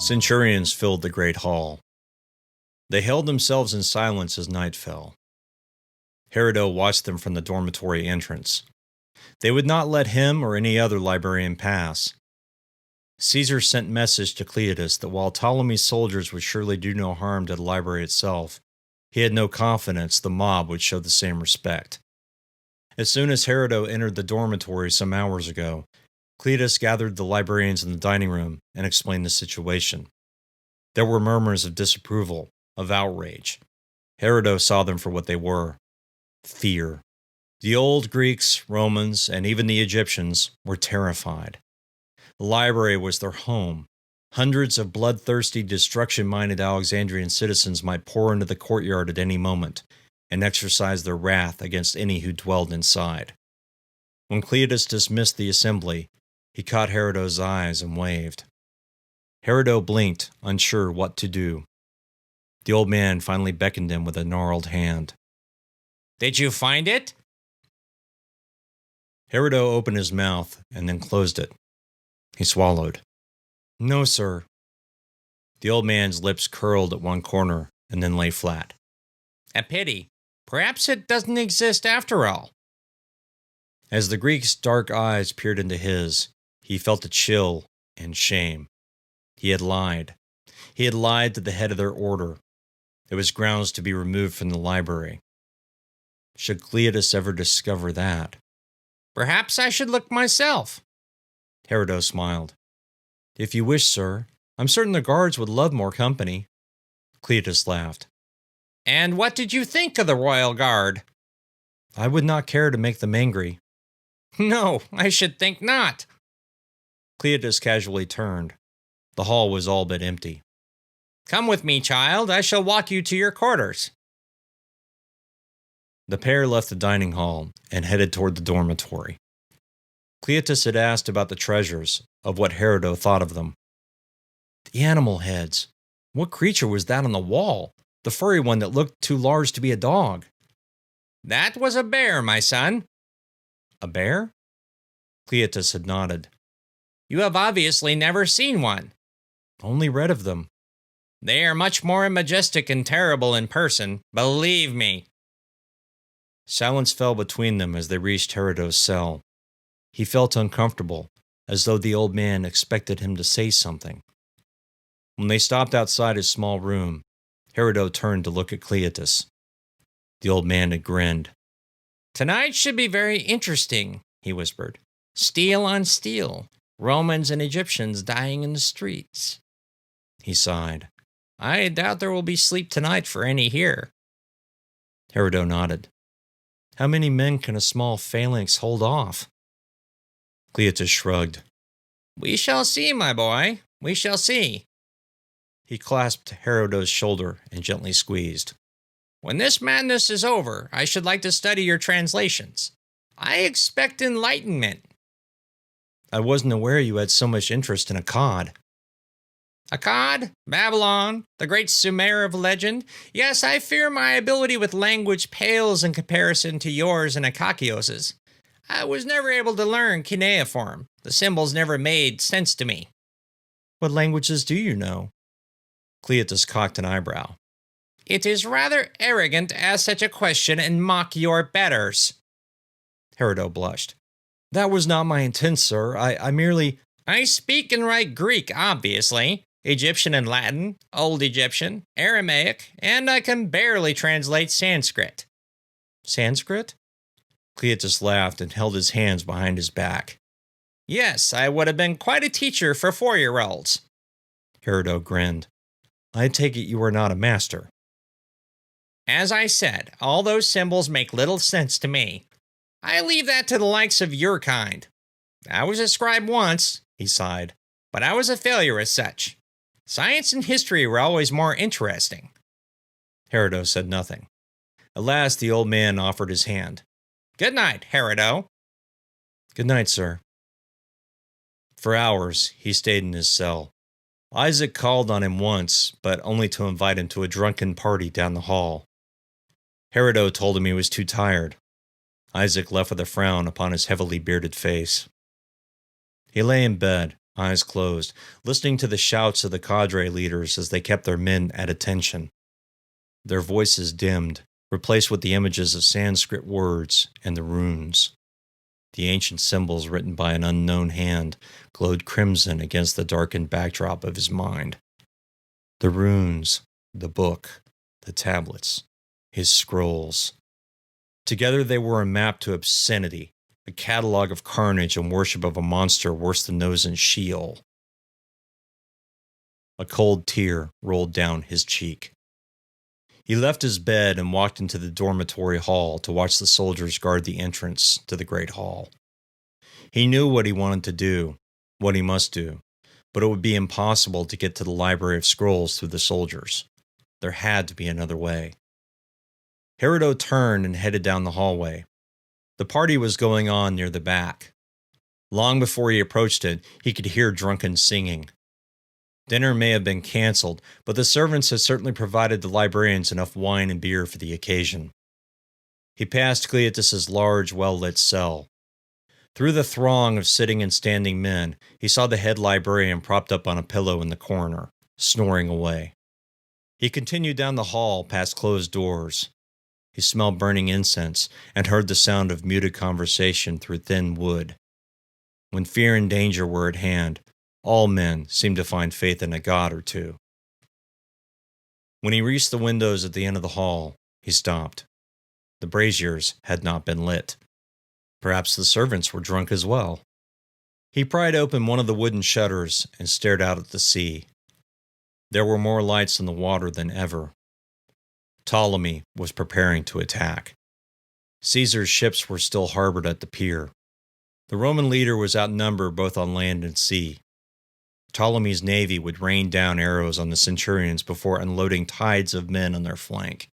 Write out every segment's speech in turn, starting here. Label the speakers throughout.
Speaker 1: Centurions filled the great hall. They held themselves in silence as night fell. Herodo watched them from the dormitory entrance. They would not let him or any other librarian pass. Caesar sent message to Cleodas that while Ptolemy's soldiers would surely do no harm to the library itself, he had no confidence the mob would show the same respect. As soon as Herodo entered the dormitory some hours ago, Cleodas gathered the librarians in the dining room and explained the situation. There were murmurs of disapproval, of outrage. Herodo saw them for what they were: fear. The old Greeks, Romans, and even the Egyptians were terrified. The library was their home. Hundreds of bloodthirsty, destruction-minded Alexandrian citizens might pour into the courtyard at any moment and exercise their wrath against any who dwelled inside. When Cleodas dismissed the assembly, he caught Herodo's eyes and waved. Herodo blinked, unsure what to do. The old man finally beckoned him with a gnarled hand.
Speaker 2: "Did you find it?"
Speaker 1: Herodo opened his mouth and then closed it. He swallowed. "No, sir." The old man's lips curled at one corner and then lay flat.
Speaker 2: "A pity. Perhaps it doesn't exist after all."
Speaker 1: As the Greek's dark eyes peered into his, he felt a chill and shame. He had lied. He had lied to the head of their order. It was grounds to be removed from the library. Should Cleodas ever discover that?
Speaker 2: "Perhaps I should look myself."
Speaker 1: Herodo smiled. "If you wish, sir. I'm certain the guards would love more company." Cleodas laughed.
Speaker 2: "And what did you think of the royal guard?"
Speaker 1: "I would not care to make them angry."
Speaker 2: "No, I should think not."
Speaker 1: Cleodas casually turned. The hall was all but empty.
Speaker 2: "Come with me, child. I shall walk you to your quarters."
Speaker 1: The pair left the dining hall and headed toward the dormitory. Cleodas had asked about the treasures, of what Herodo thought of them. The animal heads. What creature was that on the wall? The furry one that looked too large to be a dog.
Speaker 2: "That was a bear, my son."
Speaker 1: A bear? Cleodas had nodded.
Speaker 2: "You have obviously never seen one."
Speaker 1: Only read of them.
Speaker 2: "They are much more majestic and terrible in person, believe me."
Speaker 1: Silence fell between them as they reached Herodo's cell. He felt uncomfortable, as though the old man expected him to say something. When they stopped outside his small room, Herodo turned to look at Cleodas. The old man had grinned.
Speaker 2: "Tonight should be very interesting," he whispered. "Steel on steel, Romans and Egyptians dying in the streets."
Speaker 1: He sighed.
Speaker 2: "I doubt there will be sleep tonight for any here."
Speaker 1: Herodo nodded. How many men can a small phalanx hold off? Cleodas shrugged.
Speaker 2: "We shall see, my boy. We shall see."
Speaker 1: He clasped Herodo's shoulder and gently squeezed.
Speaker 2: "When this madness is over, I should like to study your translations. I expect enlightenment."
Speaker 1: I wasn't aware you had so much interest in Akkad.
Speaker 2: Akkad, Babylon, the great Sumer of legend. Yes, I fear my ability with language pales in comparison to yours and Akakios's. I was never able to learn cuneiform. The symbols never made sense to me.
Speaker 1: What languages do you know? Cleodas cocked an eyebrow.
Speaker 2: It is rather arrogant to ask such a question and mock your betters.
Speaker 1: Herodo blushed. That was not my intent, sir. I merely...
Speaker 2: I speak and write Greek, obviously. Egyptian and Latin, Old Egyptian, Aramaic, and I can barely translate Sanskrit.
Speaker 1: Sanskrit? Cleodas laughed and held his hands behind his back.
Speaker 2: Yes, I would have been quite a teacher for 4-year-olds.
Speaker 1: Herodo grinned. I take it you are not a master.
Speaker 2: As I said, all those symbols make little sense to me. I leave that to the likes of your kind. I was a scribe once, he sighed, but I was a failure as such. Science and history were always more interesting.
Speaker 1: Herodo said nothing. At last the old man offered his hand.
Speaker 2: Good night, Herodo.
Speaker 1: Good night, sir. For hours he stayed in his cell. Isaac called on him once, but only to invite him to a drunken party down the hall. Herodo told him he was too tired. Isaac left with a frown upon his heavily bearded face. He lay in bed, eyes closed, listening to the shouts of the cadre leaders as they kept their men at attention. Their voices dimmed, replaced with the images of Sanskrit words and the runes. The ancient symbols written by an unknown hand glowed crimson against the darkened backdrop of his mind. The runes, the book, the tablets, his scrolls. Together they were a map to obscenity, a catalog of carnage and worship of a monster worse than those in Sheol. A cold tear rolled down his cheek. He left his bed and walked into the dormitory hall to watch the soldiers guard the entrance to the great hall. He knew what he wanted to do, what he must do, but it would be impossible to get to the Library of Scrolls through the soldiers. There had to be another way. Herodo turned and headed down the hallway. The party was going on near the back. Long before he approached it, he could hear drunken singing. Dinner may have been canceled, but the servants had certainly provided the librarians enough wine and beer for the occasion. He passed Cleotus's large, well-lit cell. Through the throng of sitting and standing men, he saw the head librarian propped up on a pillow in the corner, snoring away. He continued down the hall past closed doors. He smelled burning incense and heard the sound of muted conversation through thin wood. When fear and danger were at hand, all men seemed to find faith in a god or two. When he reached the windows at the end of the hall, he stopped. The braziers had not been lit. Perhaps the servants were drunk as well. He pried open one of the wooden shutters and stared out at the sea. There were more lights in the water than ever. Ptolemy was preparing to attack. Caesar's ships were still harbored at the pier. The Roman leader was outnumbered both on land and sea. Ptolemy's navy would rain down arrows on the centurions before unloading tides of men on their flank.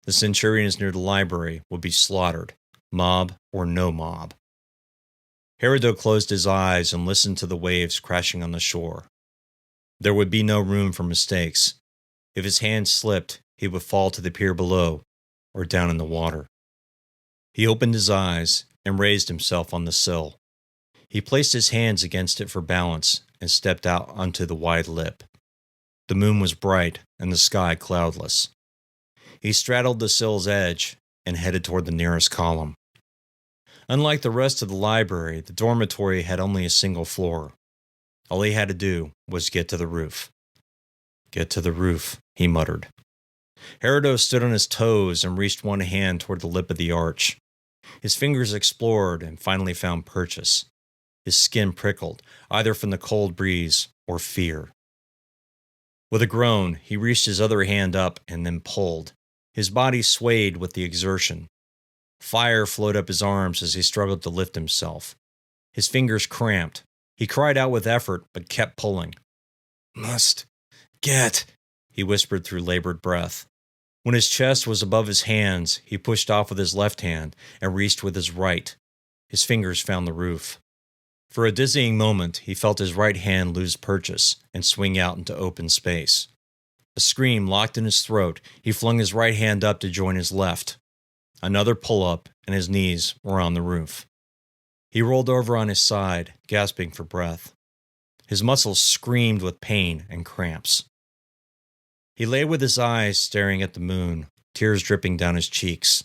Speaker 1: The centurions near the library would be slaughtered, mob or no mob. Herodo closed his eyes and listened to the waves crashing on the shore. There would be no room for mistakes. If his hand slipped, he would fall to the pier below or down in the water. He opened his eyes and raised himself on the sill. He placed his hands against it for balance and stepped out onto the wide lip. The moon was bright and the sky cloudless. He straddled the sill's edge and headed toward the nearest column. Unlike the rest of the library, the dormitory had only a single floor. All he had to do was get to the roof. Get to the roof, he muttered. Herodo stood on his toes and reached one hand toward the lip of the arch. His fingers explored and finally found purchase. His skin prickled, either from the cold breeze or fear. With a groan, he reached his other hand up and then pulled. His body swayed with the exertion. Fire flowed up his arms as he struggled to lift himself. His fingers cramped. He cried out with effort, but kept pulling. "Must get," he whispered through labored breath. When his chest was above his hands, he pushed off with his left hand and reached with his right. His fingers found the roof. For a dizzying moment, he felt his right hand lose purchase and swing out into open space. A scream locked in his throat. He flung his right hand up to join his left. Another pull-up, and his knees were on the roof. He rolled over on his side, gasping for breath. His muscles screamed with pain and cramps. He lay with his eyes staring at the moon, tears dripping down his cheeks.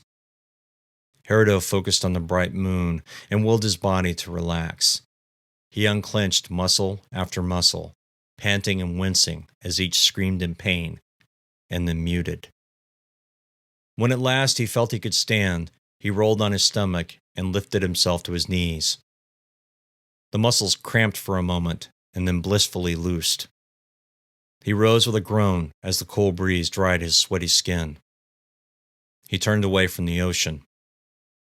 Speaker 1: Herodo focused on the bright moon and willed his body to relax. He unclenched muscle after muscle, panting and wincing as each screamed in pain, and then muted. When at last he felt he could stand, he rolled on his stomach and lifted himself to his knees. The muscles cramped for a moment and then blissfully loosed. He rose with a groan as the cool breeze dried his sweaty skin. He turned away from the ocean.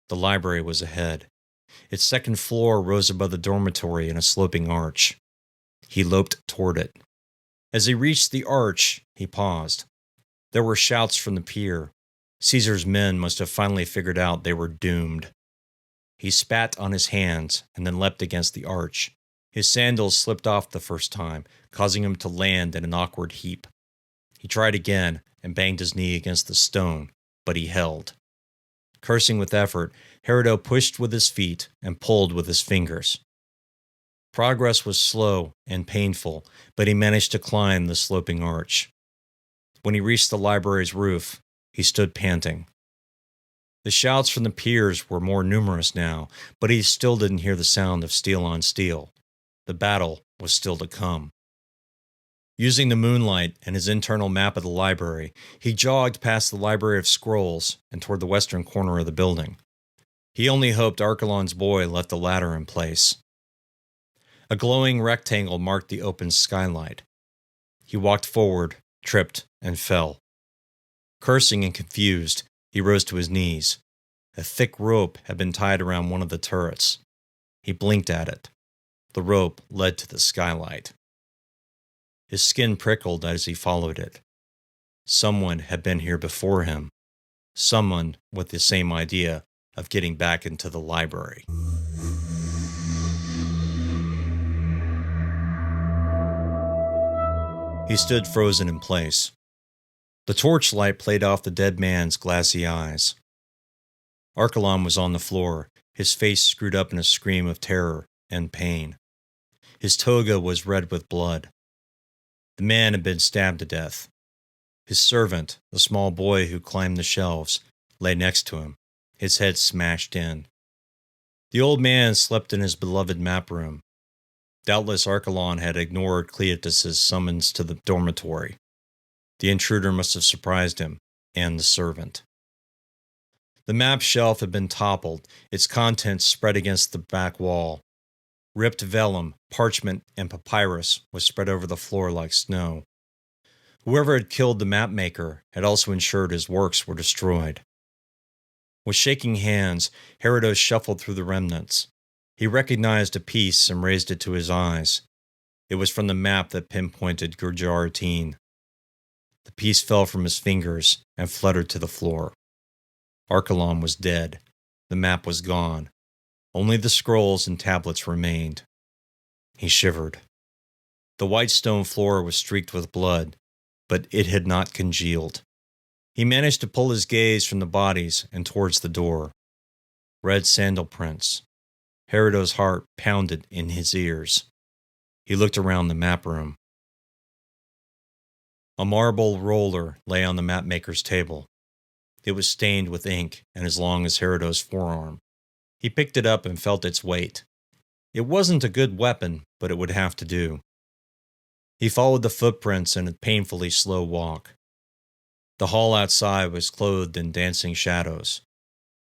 Speaker 1: The library was ahead. Its second floor rose above the dormitory in a sloping arch. He loped toward it. As he reached the arch, he paused. There were shouts from the pier. Caesar's men must have finally figured out they were doomed. He spat on his hands and then leapt against the arch. His sandals slipped off the first time, causing him to land in an awkward heap. He tried again and banged his knee against the stone, but he held. Cursing with effort, Herodo pushed with his feet and pulled with his fingers. Progress was slow and painful, but he managed to climb the sloping arch. When he reached the library's roof, he stood panting. The shouts from the peers were more numerous now, but he still didn't hear the sound of steel on steel. The battle was still to come. Using the moonlight and his internal map of the library, he jogged past the Library of Scrolls and toward the western corner of the building. He only hoped Archelon's boy left the ladder in place. A glowing rectangle marked the open skylight. He walked forward, tripped, and fell. Cursing and confused, he rose to his knees. A thick rope had been tied around one of the turrets. He blinked at it. The rope led to the skylight. His skin prickled as he followed it. Someone had been here before him. Someone with the same idea of getting back into the library. He stood frozen in place. The torchlight played off the dead man's glassy eyes. Archelon was on the floor, his face screwed up in a scream of terror and pain. His toga was red with blood. The man had been stabbed to death. His servant, the small boy who climbed the shelves, lay next to him, his head smashed in. The old man slept in his beloved map room. Doubtless Archelon had ignored Cleotus's summons to the dormitory. The intruder must have surprised him, and the servant. The map shelf had been toppled, its contents spread against the back wall. Ripped vellum, parchment, and papyrus was spread over the floor like snow. Whoever had killed the mapmaker had also ensured his works were destroyed. With shaking hands, Herodos shuffled through the remnants. He recognized a piece and raised it to his eyes. It was from the map that pinpointed Gujaratine. The piece fell from his fingers and fluttered to the floor. Archelon was dead. The map was gone. Only the scrolls and tablets remained. He shivered. The white stone floor was streaked with blood, but it had not congealed. He managed to pull his gaze from the bodies and towards the door. Red sandal prints. Herodos' heart pounded in his ears. He looked around the map room. A marble roller lay on the mapmaker's table. It was stained with ink and as long as Herodos' forearm. He picked it up and felt its weight. It wasn't a good weapon, but it would have to do. He followed the footprints in a painfully slow walk. The hall outside was clothed in dancing shadows.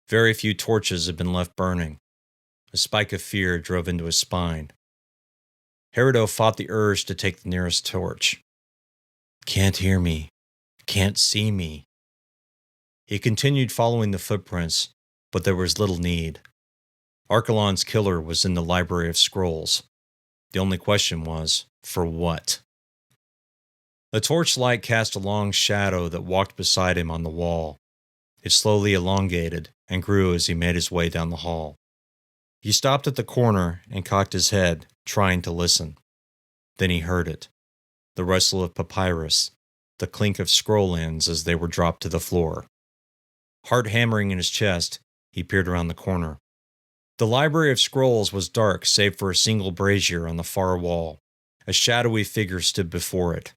Speaker 1: Very few torches had been left burning. A spike of fear drove into his spine. Herodo fought the urge to take the nearest torch. Can't hear me. Can't see me. He continued following the footprints, but there was little need. Archelon's killer was in the Library of Scrolls. The only question was, for what? The torchlight cast a long shadow that walked beside him on the wall. It slowly elongated and grew as he made his way down the hall. He stopped at the corner and cocked his head, trying to listen. Then he heard it. The rustle of papyrus, the clink of scroll ends as they were dropped to the floor. Heart hammering in his chest, he peered around the corner. The Library of Scrolls was dark save for a single brazier on the far wall. A shadowy figure stood before it.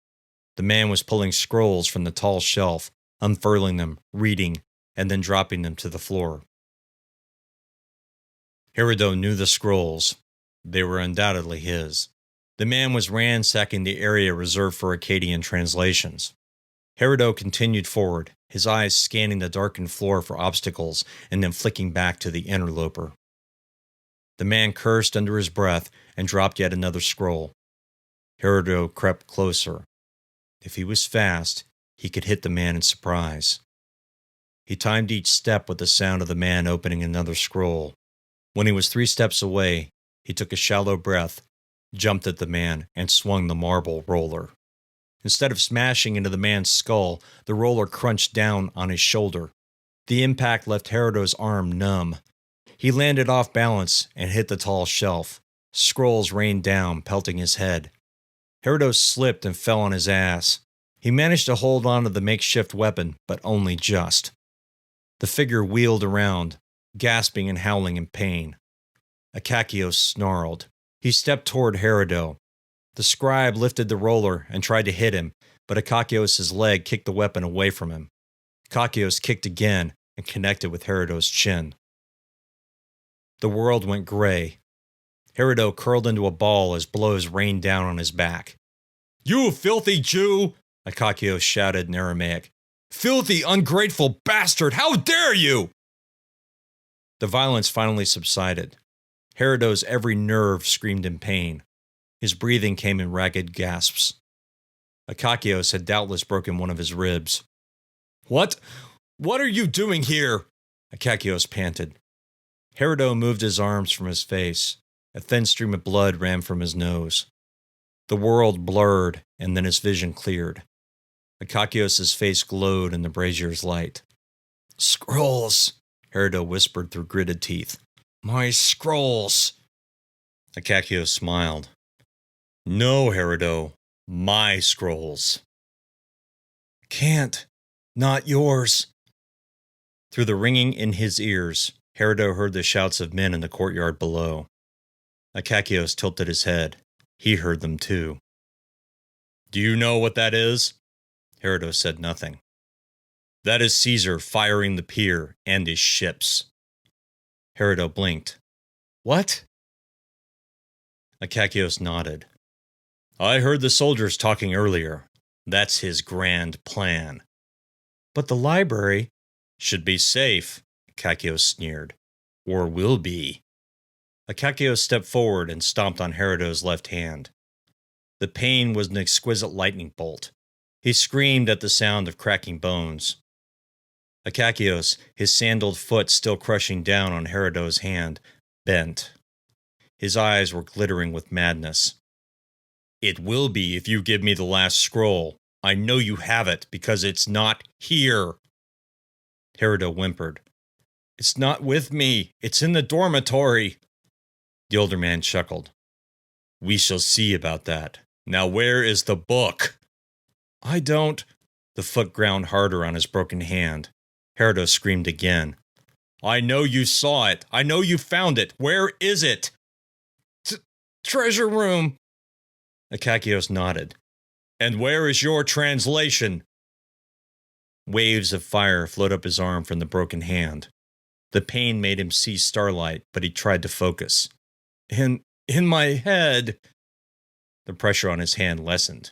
Speaker 1: The man was pulling scrolls from the tall shelf, unfurling them, reading, and then dropping them to the floor. Herodo knew the scrolls. They were undoubtedly his. The man was ransacking the area reserved for Akkadian translations. Herodo continued forward, his eyes scanning the darkened floor for obstacles and then flicking back to the interloper. The man cursed under his breath and dropped yet another scroll. Herodo crept closer. If he was fast, he could hit the man in surprise. He timed each step with the sound of the man opening another scroll. When he was 3 steps away, he took a shallow breath, jumped at the man, and swung the marble roller. Instead of smashing into the man's skull, the roller crunched down on his shoulder. The impact left Herodo's arm numb. He landed off balance and hit the tall shelf. Scrolls rained down, pelting his head. Herodo slipped and fell on his ass. He managed to hold on to the makeshift weapon, but only just. The figure wheeled around, gasping and howling in pain. Akakios snarled. He stepped toward Herodo. The scribe lifted the roller and tried to hit him, but Akakios' leg kicked the weapon away from him. Akakios kicked again and connected with Herodo's chin. The world went gray. Herodo curled into a ball as blows rained down on his back. "You filthy Jew!" Akakios shouted in Aramaic. "Filthy, ungrateful bastard! How dare you!" The violence finally subsided. Herodo's every nerve screamed in pain. His breathing came in ragged gasps. Akakios had doubtless broken one of his ribs. What are you doing here?" Akakios panted. Herodo moved his arms from his face. A thin stream of blood ran from his nose. The world blurred, and then his vision cleared. Akakios' face glowed in the brazier's light. "Scrolls," Herodo whispered through gritted teeth. "My scrolls." Akakios smiled. "No, Herodo, my scrolls." "Can't. Not yours." Through the ringing in his ears, Herodo heard the shouts of men in the courtyard below. Akakios tilted his head. He heard them too. "Do you know what that is?" Herodo said nothing. "That is Caesar firing the pier and his ships." Herodo blinked. "What?" Akakios nodded. "I heard the soldiers talking earlier. That's his grand plan." "But the library—" "Should be safe," Akakios sneered. "Or will be." Akakios stepped forward and stomped on Herodo's left hand. The pain was an exquisite lightning bolt. He screamed at the sound of cracking bones. Akakios, his sandaled foot still crushing down on Herodo's hand, bent. His eyes were glittering with madness. "It will be if you give me the last scroll. I know you have it because it's not here." Herodo whimpered. "It's not with me. It's in the dormitory." The older man chuckled. "We shall see about that. Now where is the book?" "I don't—" The foot ground harder on his broken hand. Herodo screamed again. "I know you saw it. I know you found it. Where is it?" Treasure room." Akakios nodded. "And where is your translation?" Waves of fire flowed up his arm from the broken hand. The pain made him see starlight, but he tried to focus. In my head." The pressure on his hand lessened.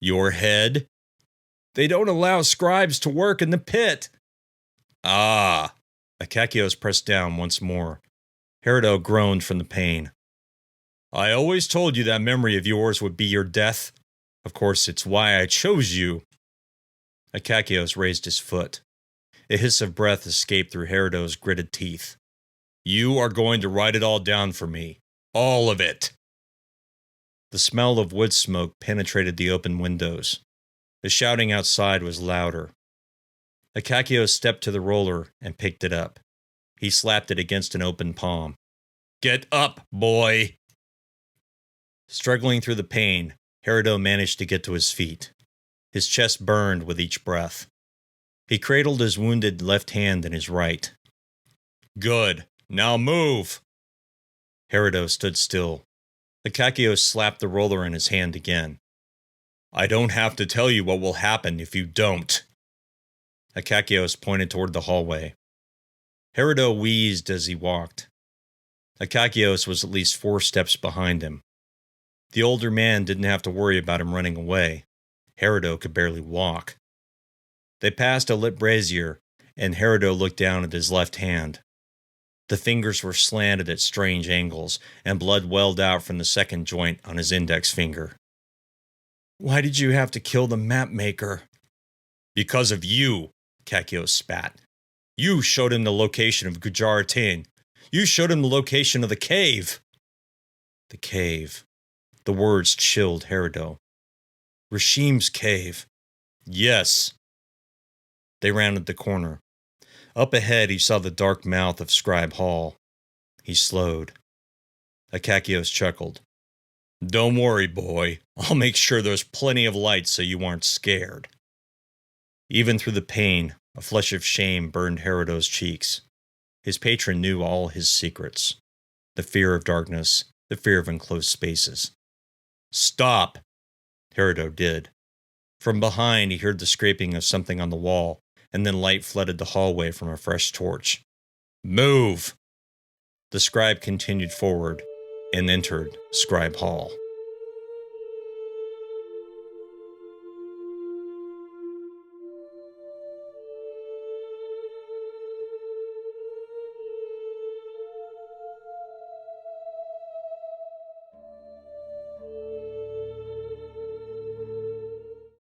Speaker 1: "Your head?" "They don't allow scribes to work in the pit." "Ah!" Akakios pressed down once more. Herodo groaned from the pain. "I always told you that memory of yours would be your death. Of course, it's why I chose you." Akakios raised his foot. A hiss of breath escaped through Herodo's gritted teeth. "You are going to write it all down for me. All of it." The smell of wood smoke penetrated the open windows. The shouting outside was louder. Akakios stepped to the roller and picked it up. He slapped it against an open palm. "Get up, boy!" Struggling through the pain, Herodo managed to get to his feet. His chest burned with each breath. He cradled his wounded left hand in his right. "Good. Now move!" Herodo stood still. Akakios slapped the roller in his hand again. "I don't have to tell you what will happen if you don't." Akakios pointed toward the hallway. Herodo wheezed as he walked. Akakios was at least 4 steps behind him. The older man didn't have to worry about him running away. Herodo could barely walk. They passed a lit brazier, and Herodo looked down at his left hand. The fingers were slanted at strange angles, and blood welled out from the second joint on his index finger. "Why did you have to kill the map maker?" "Because of you," Akakios spat. "You showed him the location of Gujaratan. You showed him the location of the cave." The cave. The words chilled Herodo. "Rashim's cave." "Yes." They rounded the corner. Up ahead he saw the dark mouth of Scribe Hall. He slowed. Akakios chuckled. "Don't worry, boy. I'll make sure there's plenty of light so you aren't scared." Even through the pain, a flush of shame burned Herodo's cheeks. His patron knew all his secrets. The fear of darkness, the fear of enclosed spaces. "Stop!" Herodo did. From behind, he heard the scraping of something on the wall, and then light flooded the hallway from a fresh torch. "Move!" The scribe continued forward and entered Scribe Hall.